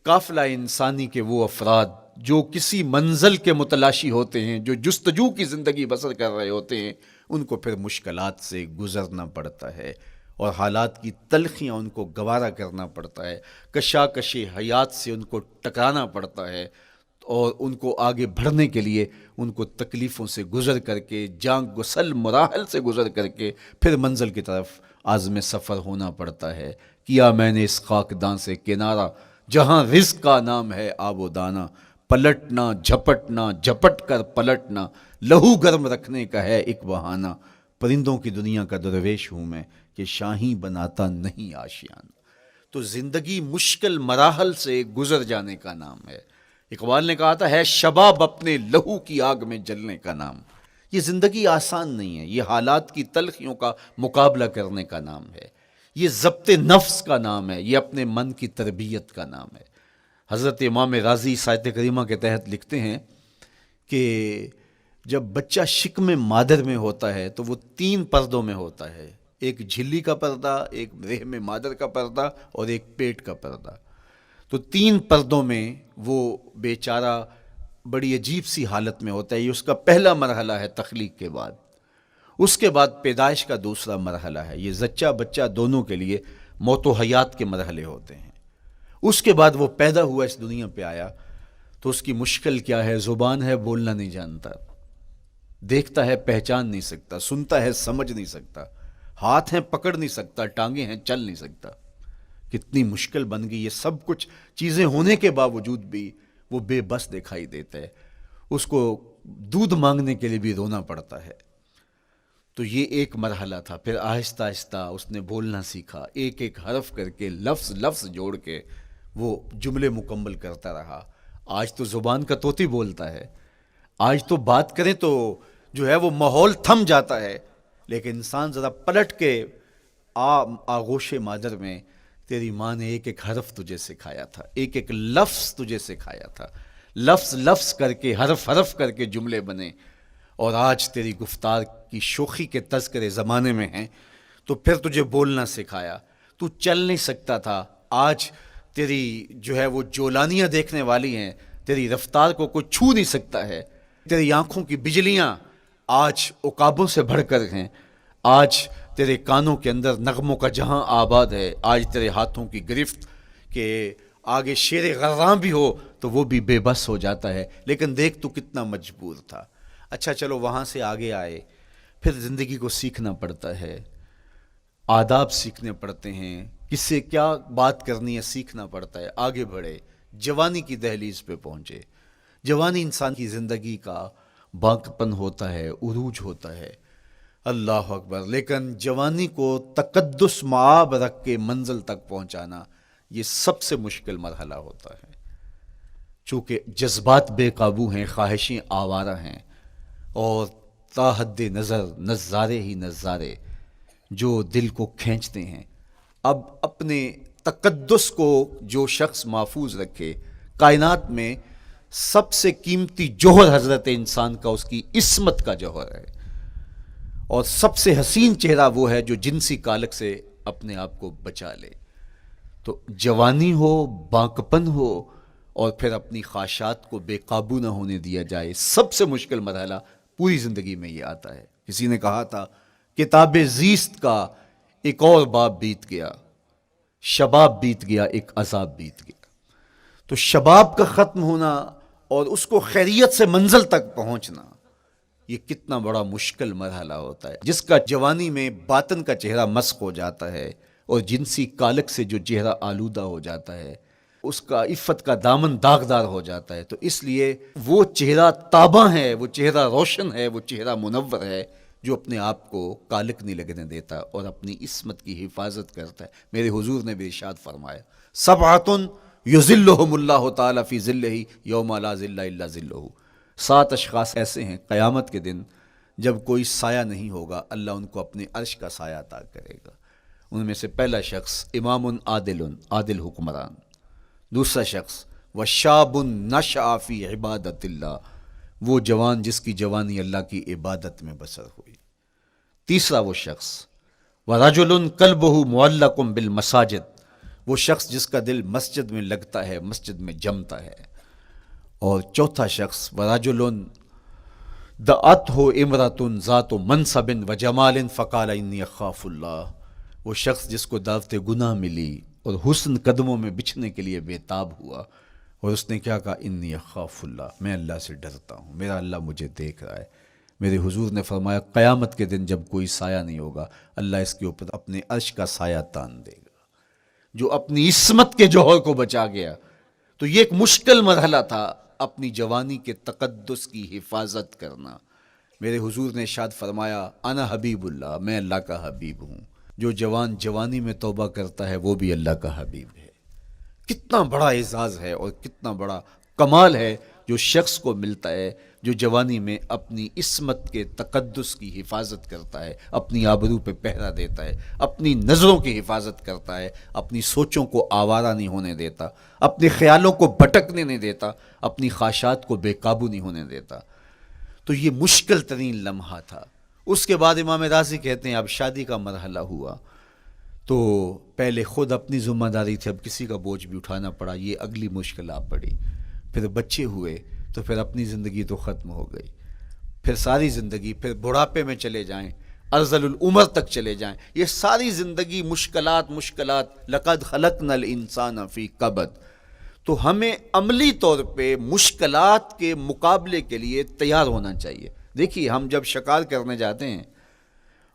قافلہ انسانی کے وہ افراد جو کسی منزل کے متلاشی ہوتے ہیں، جو جستجو کی زندگی بسر کر رہے ہوتے ہیں، ان کو پھر مشکلات سے گزرنا پڑتا ہے اور حالات کی تلخیاں ان کو گوارا کرنا پڑتا ہے، کشاکش حیات سے ان کو ٹکرانا پڑتا ہے، اور ان کو آگے بڑھنے کے لیے ان کو تکلیفوں سے گزر کر کے، جان گسل مراحل سے گزر کر کے پھر منزل کی طرف عازم سفر ہونا پڑتا ہے۔ کیا میں نے اس خاکداں سے کنارہ، جہاں رزق کا نام ہے آب و دانہ، پلٹنا جھپٹنا جھپٹ کر پلٹنا، لہو گرم رکھنے کا ہے ایک بہانہ، پرندوں کی دنیا کا درویش ہوں میں کہ شاہی بناتا نہیں آشیانہ۔ تو زندگی مشکل مراحل سے گزر جانے کا نام ہے۔ اقبال نے کہا تھا، ہے شباب اپنے لہو کی آگ میں جلنے کا نام۔ یہ زندگی آسان نہیں ہے، یہ حالات کی تلخیوں کا مقابلہ کرنے کا نام ہے، یہ ضبط نفس کا نام ہے، یہ اپنے من کی تربیت کا نام ہے۔ حضرت امام راضی آیت کریمہ کے تحت لکھتے ہیں کہ جب بچہ شکم مادر میں ہوتا ہے تو وہ 3 پردوں میں ہوتا ہے، ایک جھلی کا پردہ، ایک رحم مادر کا پردہ اور ایک پیٹ کا پردہ۔ تو 3 پردوں میں وہ بیچارہ بڑی عجیب سی حالت میں ہوتا ہے۔ یہ اس کا پہلا مرحلہ ہے تخلیق کے بعد۔ اس کے بعد پیدائش کا دوسرا مرحلہ ہے، یہ زچہ بچہ دونوں کے لیے موت و حیات کے مرحلے ہوتے ہیں۔ اس کے بعد وہ پیدا ہوا، اس دنیا پہ آیا، تو اس کی مشکل کیا ہے؟ زبان ہے، بولنا نہیں جانتا، دیکھتا ہے پہچان نہیں سکتا، سنتا ہے سمجھ نہیں سکتا، ہاتھ ہیں پکڑ نہیں سکتا، ٹانگیں ہیں چل نہیں سکتا۔ کتنی مشکل بن گئی، یہ سب کچھ چیزیں ہونے کے باوجود بھی وہ بے بس دکھائی دیتا ہے، اس کو دودھ مانگنے کے لیے بھی رونا پڑتا ہے۔ تو یہ ایک مرحلہ تھا۔ پھر آہستہ آہستہ اس نے بولنا سیکھا، ایک ایک حرف کر کے، لفظ لفظ جوڑ کے وہ جملے مکمل کرتا رہا۔ آج تو زبان کا طوطی بولتا ہے، آج تو بات کریں تو جو ہے وہ ماحول تھم جاتا ہے، لیکن انسان ذرا پلٹ کے آغوش مادر میں تیری ماں نے ایک ایک حرف تجھے سکھایا تھا، ایک ایک لفظ تجھے سکھایا تھا، لفظ لفظ کر کے، حرف حرف کر کے جملے بنے، اور آج تیری گفتار کی شوخی کے تذکرے زمانے میں ہیں، تو پھر تجھے بولنا سکھایا۔ تو چل نہیں سکتا تھا، آج تیری جو ہے وہ جولانیاں دیکھنے والی ہیں، تیری رفتار کو کوئی چھو نہیں سکتا ہے، تیری آنکھوں کی بجلیاں آج عقابوں سے بڑھ کر ہیں، آج تیرے کانوں کے اندر نغموں کا جہاں آباد ہے، آج تیرے ہاتھوں کی گرفت کہ آگے شیر غراں بھی ہو تو وہ بھی بے بس ہو جاتا ہے، لیکن دیکھ تو کتنا مجبور تھا۔ اچھا چلو وہاں سے آگے آئے، پھر زندگی کو سیکھنا پڑتا ہے، آداب سیکھنے پڑتے ہیں، کس سے کیا بات کرنی ہے سیکھنا پڑتا ہے، آگے بڑھے، جوانی کی دہلیز پہ پہنچے۔ جوانی انسان کی زندگی کا باقپن ہوتا ہے، عروج ہوتا ہے، اللہ اکبر، لیکن جوانی کو تقدس معاب رکھ کے منزل تک پہنچانا یہ سب سے مشکل مرحلہ ہوتا ہے، چونکہ جذبات بے قابو ہیں، خواہشیں آوارہ ہیں، اور تا حد نظر نظارے ہی نظارے جو دل کو کھینچتے ہیں۔ اب اپنے تقدس کو جو شخص محفوظ رکھے، کائنات میں سب سے قیمتی جوہر حضرت انسان کا اس کی عصمت کا جوہر ہے، اور سب سے حسین چہرہ وہ ہے جو جنسی کالک سے اپنے آپ کو بچا لے۔ تو جوانی ہو، باقپن ہو، اور پھر اپنی خواہشات کو بے قابو نہ ہونے دیا جائے، سب سے مشکل مرحلہ پوری زندگی میں یہ آتا ہے۔ کسی نے کہا تھا، کتاب زیست کا ایک اور باب بیت گیا، شباب بیت گیا، ایک عذاب بیت گیا۔ تو شباب کا ختم ہونا اور اس کو خیریت سے منزل تک پہنچنا، یہ کتنا بڑا مشکل مرحلہ ہوتا ہے۔ جس کا جوانی میں باطن کا چہرہ مسخ ہو جاتا ہے اور جنسی کالک سے جو چہرہ آلودہ ہو جاتا ہے، اس کا عفت کا دامن داغدار ہو جاتا ہے، تو اس لیے وہ چہرہ تاباں ہے، وہ چہرہ روشن ہے، وہ چہرہ منور ہے جو اپنے آپ کو کالک نہیں لگنے دیتا اور اپنی عصمت کی حفاظت کرتا ہے۔ میرے حضور نے بھی ارشاد فرمایا، سبعۃ یظلھم اللہ تعالی فی ظلہ یوم لا ظل الا ظلہ، 7 اشخاص ایسے ہیں قیامت کے دن جب کوئی سایہ نہیں ہوگا، اللہ ان کو اپنے عرش کا سایہ عطا کرے گا۔ ان میں سے پہلا شخص امام عادل، عادل حکمران، دوسرا شخص وشاب نشأ فی عبادت اللہ، وہ جوان جس کی جوانی اللہ کی عبادت میں بسر ہوئی، تیسرا وہ شخص ورجل قلبہ معلق بالمساجد، وہ شخص جس کا دل مسجد میں لگتا ہے، مسجد میں جمتا ہے. اور چوتھا شخص ورجل دعته امرأة ذات منصب وجمال فقال انی اخاف اللہ، وہ شخص جس کو دعوت گناہ ملی اور حسن قدموں میں بچھنے کے لیے بےتاب ہوا، اور اس نے کیا کہا، انی اخاف اللہ، میں اللہ سے ڈرتا ہوں، میرا اللہ مجھے دیکھ رہا ہے. میرے حضور نے فرمایا قیامت کے دن جب کوئی سایہ نہیں ہوگا، اللہ اس کے اوپر اپنے عرش کا سایہ تان دے گا. جو اپنی عصمت کے جوہر کو بچا گیا. تو یہ ایک مشکل مرحلہ تھا، اپنی جوانی کے تقدس کی حفاظت کرنا. میرے حضور نے ارشاد فرمایا انا حبیب اللہ، میں اللہ کا حبیب ہوں. جو جوان جوانی میں توبہ کرتا ہے وہ بھی اللہ کا حبیب ہے. کتنا بڑا اعزاز ہے اور کتنا بڑا کمال ہے جو شخص کو ملتا ہے جو جوانی میں اپنی عصمت کے تقدس کی حفاظت کرتا ہے، اپنی آبرو پہ پہرا دیتا ہے، اپنی نظروں کی حفاظت کرتا ہے، اپنی سوچوں کو آوارہ نہیں ہونے دیتا، اپنے خیالوں کو بھٹکنے نہیں دیتا، اپنی خواہشات کو بے قابو نہیں ہونے دیتا. تو یہ مشکل ترین لمحہ تھا. اس کے بعد امام راضی کہتے ہیں اب شادی کا مرحلہ ہوا تو پہلے خود اپنی ذمہ داری تھی، اب کسی کا بوجھ بھی اٹھانا پڑا، یہ اگلی مشکل آ پڑی. پھر بچے ہوئے تو پھر اپنی زندگی تو ختم ہو گئی. پھر ساری زندگی، پھر بڑھاپے میں چلے جائیں، ارذل العمر تک چلے جائیں، یہ ساری زندگی مشکلات. لقد خلقنا الانسان فی کبد. تو ہمیں عملی طور پہ مشکلات کے مقابلے کے لیے تیار ہونا چاہیے. دیکھیے ہم جب شکار کرنے جاتے ہیں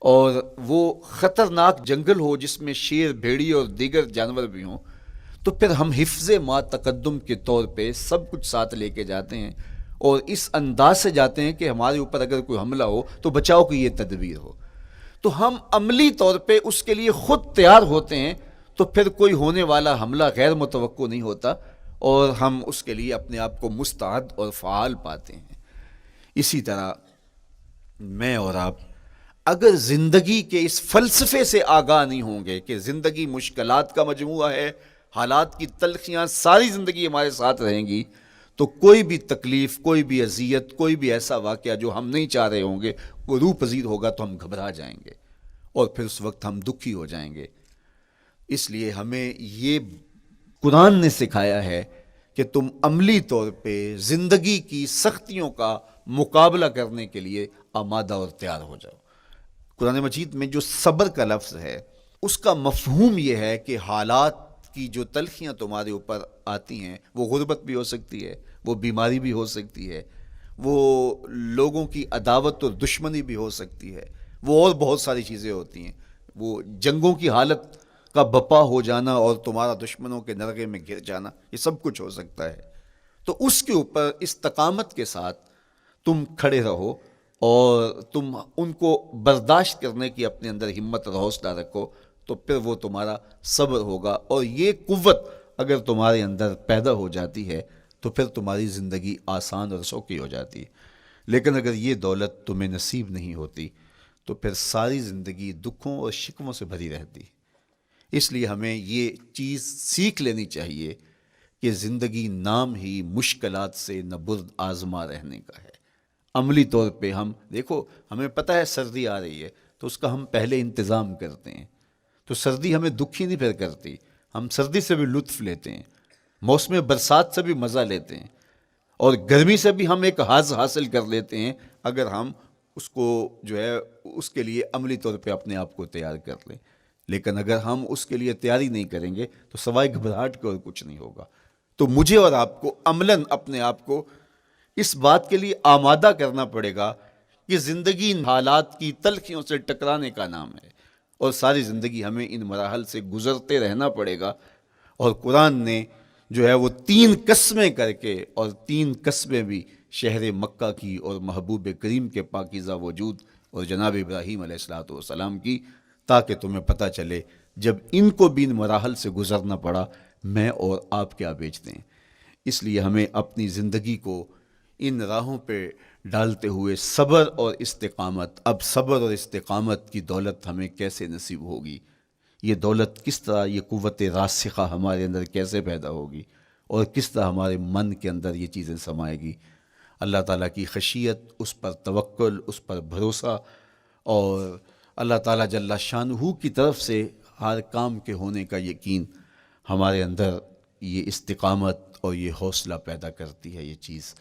اور وہ خطرناک جنگل ہو جس میں شیر، بھیڑی اور دیگر جانور بھی ہوں، تو پھر ہم حفظ ما تقدم کے طور پہ سب کچھ ساتھ لے کے جاتے ہیں اور اس انداز سے جاتے ہیں کہ ہمارے اوپر اگر کوئی حملہ ہو تو بچاؤ کی یہ تدبیر ہو. تو ہم عملی طور پہ اس کے لیے خود تیار ہوتے ہیں، تو پھر کوئی ہونے والا حملہ غیر متوقع نہیں ہوتا اور ہم اس کے لیے اپنے آپ کو مستعد اور فعال پاتے ہیں. اسی طرح میں اور آپ اگر زندگی کے اس فلسفے سے آگاہ نہیں ہوں گے کہ زندگی مشکلات کا مجموعہ ہے، حالات کی تلخیاں ساری زندگی ہمارے ساتھ رہیں گی، تو کوئی بھی تکلیف، کوئی بھی اذیت، کوئی بھی ایسا واقعہ جو ہم نہیں چاہ رہے ہوں گے وہ روح پذیر ہوگا تو ہم گھبرا جائیں گے اور پھر اس وقت ہم دکھی ہو جائیں گے. اس لیے ہمیں یہ قرآن نے سکھایا ہے کہ تم عملی طور پہ زندگی کی سختیوں کا مقابلہ کرنے کے لیے آمادہ اور تیار ہو جاؤ. قرآن مجید میں جو صبر کا لفظ ہے اس کا مفہوم یہ ہے کہ حالات کی جو تلخیاں تمہارے اوپر آتی ہیں، وہ غربت بھی ہو سکتی ہے، وہ بیماری بھی ہو سکتی ہے، وہ لوگوں کی عداوت اور دشمنی بھی ہو سکتی ہے، وہ اور بہت ساری چیزیں ہوتی ہیں، وہ جنگوں کی حالت کا بپا ہو جانا اور تمہارا دشمنوں کے نرغے میں گر جانا، یہ سب کچھ ہو سکتا ہے. تو اس کے اوپر استقامت کے ساتھ تم کھڑے رہو اور تم ان کو برداشت کرنے کی اپنے اندر ہمت اور حوصلہ رکھو، تو پھر وہ تمہارا صبر ہوگا. اور یہ قوت اگر تمہارے اندر پیدا ہو جاتی ہے تو پھر تمہاری زندگی آسان اور سوکھی ہو جاتی ہے. لیکن اگر یہ دولت تمہیں نصیب نہیں ہوتی تو پھر ساری زندگی دکھوں اور شکووں سے بھری رہتی. اس لیے ہمیں یہ چیز سیکھ لینی چاہیے کہ زندگی نام ہی مشکلات سے نبرد آزما رہنے کا ہے. عملی طور پہ ہم دیکھو، ہمیں پتہ ہے سردی آ رہی ہے تو اس کا ہم پہلے انتظام کرتے ہیں، تو سردی ہمیں دکھی نہیں پھر کرتی، ہم سردی سے بھی لطف لیتے ہیں، موسم برسات سے بھی مزہ لیتے ہیں، اور گرمی سے بھی ہم ایک حاز حاصل کر لیتے ہیں اگر ہم اس کو جو ہے اس کے لیے عملی طور پہ اپنے آپ کو تیار کر لیں. لیکن اگر ہم اس کے لیے تیاری نہیں کریں گے تو سوائے گھبراہٹ کے اور کچھ نہیں ہوگا. تو مجھے اور آپ کو عملاً اپنے آپ کو اس بات کے لیے آمادہ کرنا پڑے گا کہ زندگی ان حالات کی تلخیوں سے ٹکرانے کا نام ہے اور ساری زندگی ہمیں ان مراحل سے گزرتے رہنا پڑے گا. اور قرآن نے جو ہے وہ 3 قسمیں کر کے، اور 3 قسمیں بھی شہر مکہ کی اور محبوب کریم کے پاکیزہ وجود اور جناب ابراہیم علیہ الصلوۃ والسلام کی، تاکہ تمہیں پتہ چلے جب ان کو بھی ان مراحل سے گزرنا پڑا میں اور آپ کیا بیچتے ہیں. اس لیے ہمیں اپنی زندگی کو ان راہوں پہ ڈالتے ہوئے صبر اور استقامت، اب صبر اور استقامت کی دولت ہمیں کیسے نصیب ہوگی، یہ دولت کس طرح، یہ قوت راسخہ ہمارے اندر کیسے پیدا ہوگی اور کس طرح ہمارے من کے اندر یہ چیزیں سمائے گی. اللہ تعالیٰ کی خشیت، اس پر توکل، اس پر بھروسہ، اور اللہ تعالیٰ جل شانہ کی طرف سے ہر کام کے ہونے کا یقین ہمارے اندر یہ استقامت اور یہ حوصلہ پیدا کرتی ہے یہ چیز